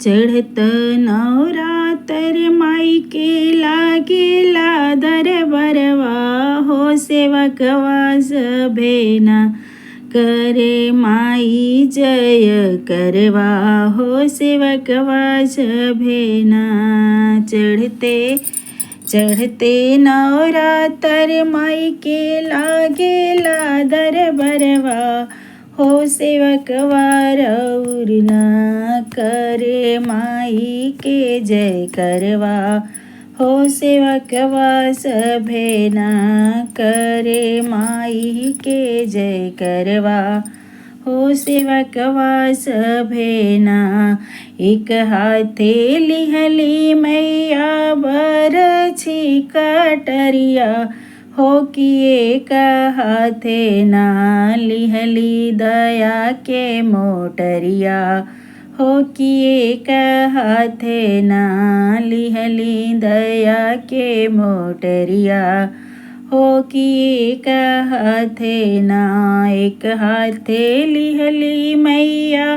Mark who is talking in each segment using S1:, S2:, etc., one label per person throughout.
S1: चढ़त नवरातर माई के लागेला दरबारवा हो सेवकवा सभेना करे माई जय करवा हो सेवकवा सभेना। चढ़ते नवरातर माई के लागेला दरबारवा हो सेवकवा रउरना करे माई के जय करवा हो सेवकवा सभेना करे माई के जय करवा हो सेवकवा सभेना। एक हाथे लिहली मैया बरछी कटरिया हो कि एक हाथे ना लिहली दया के मोटरिया हो कि एक हाथे ना लिहली दया के मोटरिया हो कि एक हाथे ना। एक हाथे लिहली मैया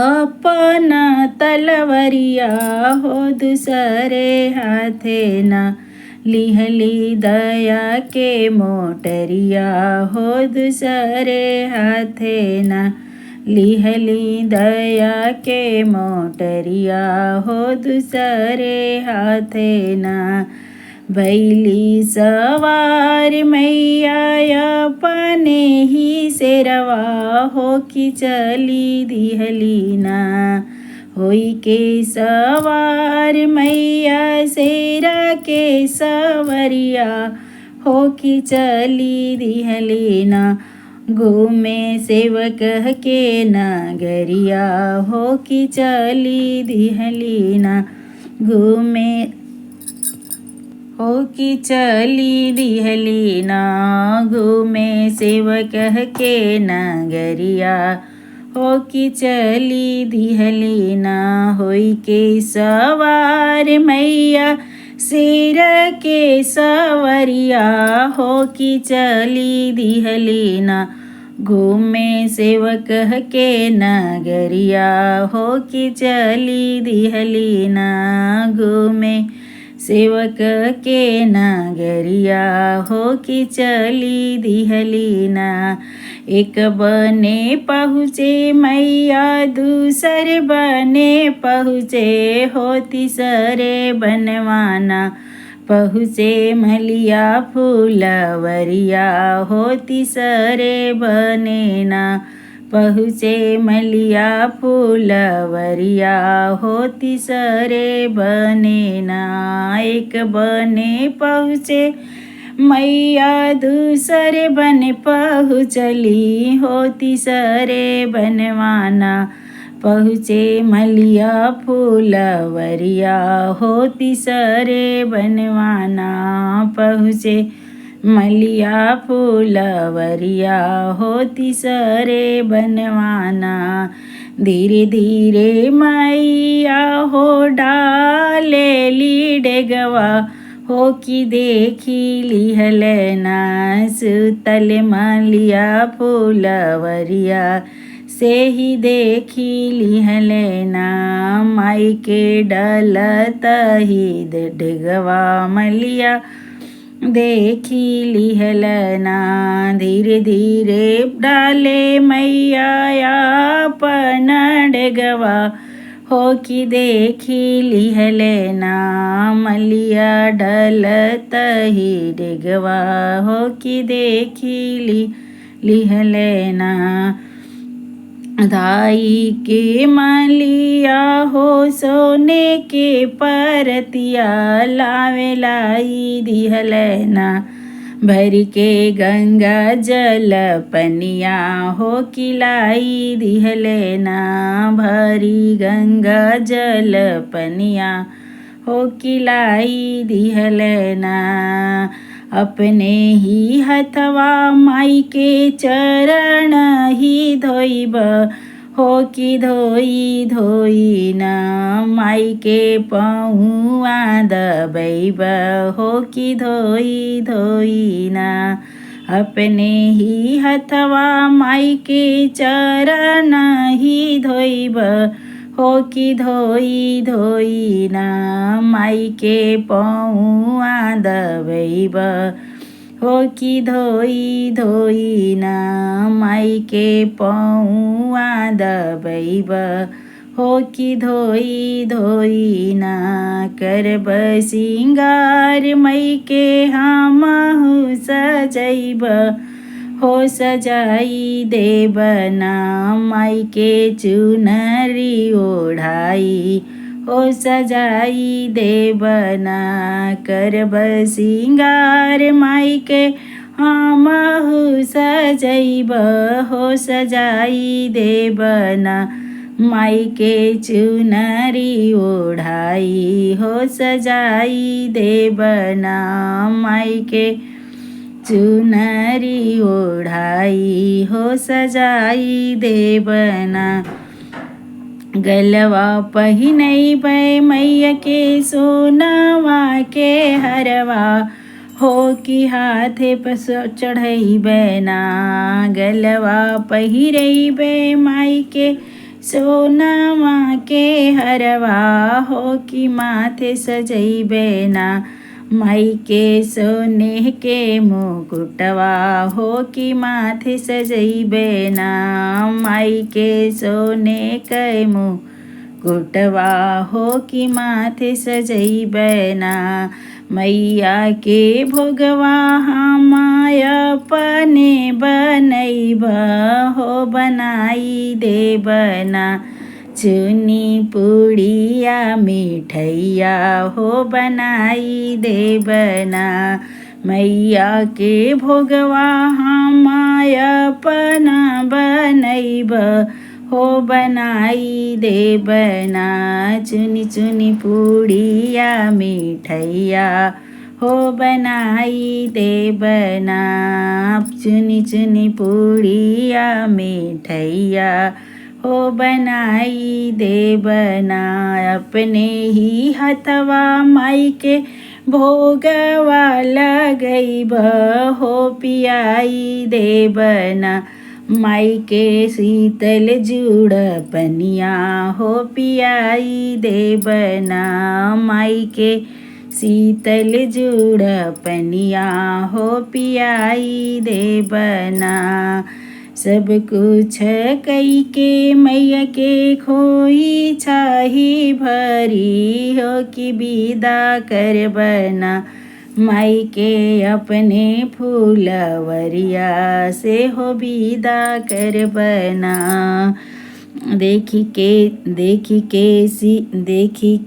S1: अपना तलवरिया हो दूसरे हाथे ना लिहली दया के मोटरिया हो दूसरे हाथे ना लिहली दया के मोटरिया हो दूसरे हाथे ना। भैली सवार मैया अपने ही सेरवा हो कि चली दिहली ना होई के सवार मैया सेरा के सवरिया हो कि चली दिहली ना। घूमे सेवक के नगरिया हो कि चली दिहली ना घूमे हो कि चली दिहली ना। घूमे सेवक के नगरिया हो कि चली दिहली ना। होई के सवार मैया शेर के सवरिया हो कि चली दिहली ना। घूमे सेवक के नगरिया हो कि चली दिहली ना। घूमे सेवक के नगरिया हो कि चली दिहली ना। एक बने पहुँचे मैया दूसर बने पहुँचे हो तीसरे बनवाना पहुँचे मलिया फूलवरिया हो तीसरे बने ना पहुँचे मलिया फूलवरिया हो तीसरे बने ना। एक बने पहुँचे मैया दूसरे बन पहुँचली हो तीसरे बनवाना पहुँचे मलिया फूलवरिया हो तीसरे बनवाना पहुँचे मलिया फूलवरिया हो तीसरे बनवाना। धीरे धीरे मैया हो डालेली डेगवा हो कि देखी लिहलना सुतल मलिया फूलवरिया से ही देखी लिहलना। माई के डलत ही डेगवा मलिया देखी लिहलना। धीरे धीरे डाले मैया अपन डेगवा हो कि देखी लिहलना। मलिया डलत ही डेगवा हो कि देखी लिहलना। धाई के मलिया हो सोने के परतिया लावे लाई दिहलना। भर के गंगा जल पनिया हो कि लाई दिहलना। भरी गंगा जल पनिया हो कि लाई दिहलना। अपने ही हथवा माई के चरण ही धोइब हो कि धोई धोई ना। माई के पहुआ दबैब हो कि धोई धोई ना। अपने ही हथवा माई के चरण ही धोइब हो कि धोई धोई ना माई के पौआ दबैब, हो कि धोई धोई ना माई के पौआ दबैब, हो कि धोई धोई ना करब सिंगार मई के हमहु सजैब, हो सजाई देब ना माई के चुनरी ओढ़ाई, हो सजाई देब ना करब सिंगार माई के हमहु सजैब, हो सजाई देब ना माई के चुनरी ओढ़ाई, हो सजाई देब ना माई के चुनरी ओढ़ाई, हो सजाई देब ना। गलवा पहिनैबै मैया के सोनवा के हरवा, हो कि हाथे पर चढ़ैबै ना, गलवा पहिरैबै माई के सोनवा के हरवा, हो कि माथे सजैबै ना माई के सोने के मुकुटवा, हो कि माथे सजैबै ना माई के सोने के मुकुटवा, हो कि माथे सजैबै ना। मैया के भोगवा हम अपने बनैब, हो बनाई देब ना चुनी पुड़िया मिठैया, हो बनाई देब ना। मैया के भोगवा हम अपना बनैब, हो बनाई देब ना चुनी चुनी पुड़िया मिठैया, हो बनाई देब ना चुनी चुनी पुड़िया मिठैया, हो बनाई देब ना। अपने ही हथवा माई के भोगवा लगैब, हो पियाई देब ना माई के शीतल जुड़ पनिया, हो पियाई देब ना माई के शीतल जुड़ पनिया, हो पियाई देब ना। सब कुछ कई के मैया के खोई छाही भरी, हो कि विदा करब ना माई के अपने फूलवरिया से, हो विदा करब ना। देखी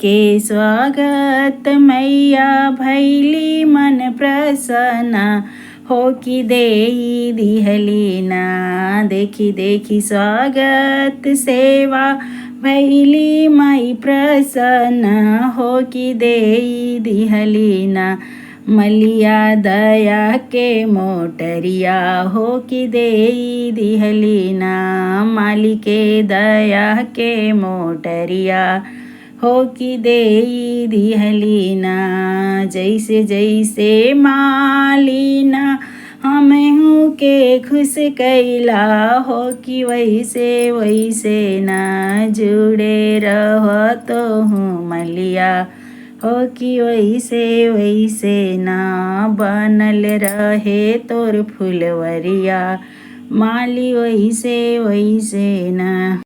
S1: के स्वागत मैया भैली मन प्रसन्ना, हो कि देई दिहली ना। देखी स्वागत सेवा भैली माई प्रसन्ना, हो कि देई दिहली ना। मलिया दया के मोटरिया, हो कि देई दिहली ना माली के दया के मोटरिया, हो कि देई दिहली ना। जैसे जैसे मालिना हमहू के खुश कैला, हो कि वैसे वैसे ना जुड़े रह तो हूँ मलिया, हो कि वैसे वैसे ना बनल रहे तोर फुलवरिया माली, वैसे वैसे ना।